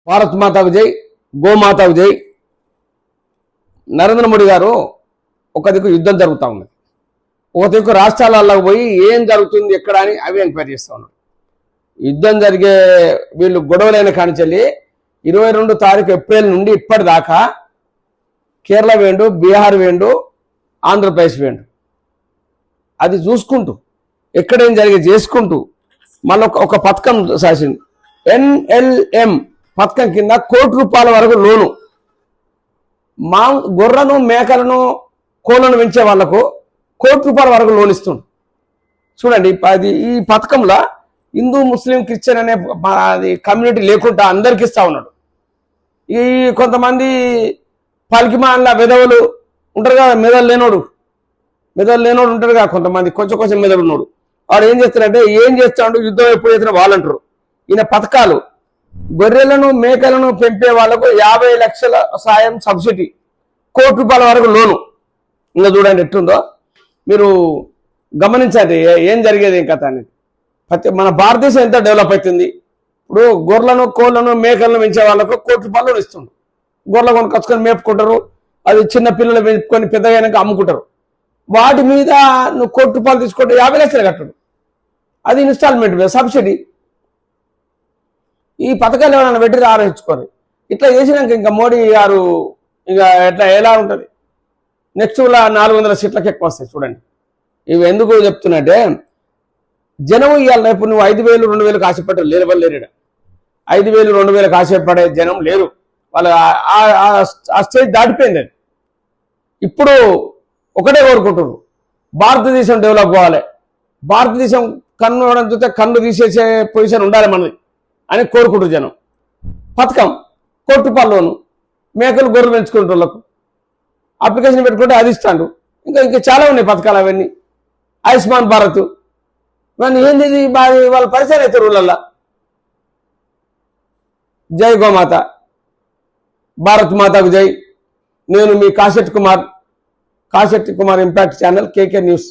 భారత్ మాతాకు జై, గోమాతాకు జై. నరేంద్ర మోడీ గారు ఒక దిక్కు యుద్ధం జరుగుతూ ఉన్నది, ఒక దిక్కు రాష్ట్రాలలో పోయి ఏం జరుగుతుంది ఎక్కడ అని అవి ఎంక్వైరీ చేస్తూ ఉన్నారు. యుద్ధం జరిగే వీళ్ళు గొడవలైన కానిచెల్లి 22 తారీఖు ఏప్రిల్ నుండి ఇప్పటిదాకా కేరళ వేండు, బీహార్ వేండు, ఆంధ్రప్రదేశ్ వేండు, అది చూసుకుంటూ ఎక్కడేం జరిగే చేసుకుంటూ మళ్ళీ ఒక పథకం సాసింది. NLM పథకం కింద ₹1,00,00,000 వరకు లోను. మా గొర్రెను, మేకలను, కోళ్లను పెంచే వాళ్లకు ₹1,00,00,000 వరకు లోన్ ఇస్తుంది. చూడండి, ఈ పథకంలో హిందూ, ముస్లిం, క్రిస్టియన్ అనే కమ్యూనిటీ లేకుండా అందరికి ఇస్తా ఉన్నాడు. ఈ కొంతమంది పలికిమాల విధవులు ఉంటారు కదా, మెదలు లేనోడు ఉంటారు కదా, కొంతమంది కొంచెం మెదడు ఉన్నాడు. వాడు ఏం చేస్తారంటే, ఏం చేస్తాడు, యుద్ధం ఎప్పుడు చేస్తున్నా వాళ్ళంటారు. ఈయన పథకాలు గొర్రెలను, మేకలను పెంపే వాళ్లకు 50 లక్షల సాయం, సబ్సిడీ, ₹1,00,00,000 వరకు లోను. ఇంకా చూడండి ఎట్టుందో, మీరు గమనించండి ఏం జరిగేది ఏం కథ అనేది. మన భారతదేశం ఎంత డెవలప్ అవుతుంది. ఇప్పుడు గొర్రెలను, కోళ్లను, మేకలను పెంచే వాళ్ళకు ₹1,00,00,000 లోన్ ఇస్తుండ్రు. గొర్రెలు కొనుకొచ్చుకొని మేపుకుంటారు, అది చిన్న పిల్లలు పెంచుకొని పెద్దగా అమ్ముకుంటారు. వాటి మీద నువ్వు ₹1,00,00,000 తీసుకుంటే 50 లక్షలు కట్టడు. అది ఇన్స్టాల్మెంట్ మీద సబ్సిడీ. ఈ పథకాలు ఎవరైనా పెట్టి ఆలోచించుకోరు. ఇట్లా చేసినాక ఇంకా మోడీ గారు ఇక ఎట్లా ఎలా ఉంటుంది, నెక్స్ట్ 400 సీట్లకు ఎక్కువ వస్తాయి. చూడండి, ఇవి ఎందుకు చెప్తున్నట్టే, జనం ఇవాళ రేపు నువ్వు 5,000, 2,000 ఆశపడ్డారు లేరు, వాళ్ళు లేరు. 5,000, 2,000 ఆశపడే జనం లేరు. వాళ్ళు ఆ స్టేజ్ దాటిపోయింది. ఇప్పుడు ఒకటే కోరుకుంటున్నారు, భారతదేశం డెవలప్ అవ్వాలి, భారతదేశం కన్ను చూస్తే కన్ను తీసేసే పొజిషన్ ఉండాలి మనది అని కోరుకుంటారు జనం. పథకం ₹1,00,00,000 లోను, మేకలు, గొర్రెలు పెంచుకుంటే వాళ్ళకు అప్లికేషన్ పెట్టుకుంటే అది ఇస్తాడు. ఇంకా చాలా ఉన్నాయి పథకాలు అవన్నీ. ఆయుష్మాన్ భారత్ ఇవన్నీ ఏంది, వాళ్ళ పరిచయం అవుతారు ఊళ్ళల్లో. జై గోమాత, భారత్ మాతాకు జై. నేను మీ Kasetti Kumar impact channel, KK news.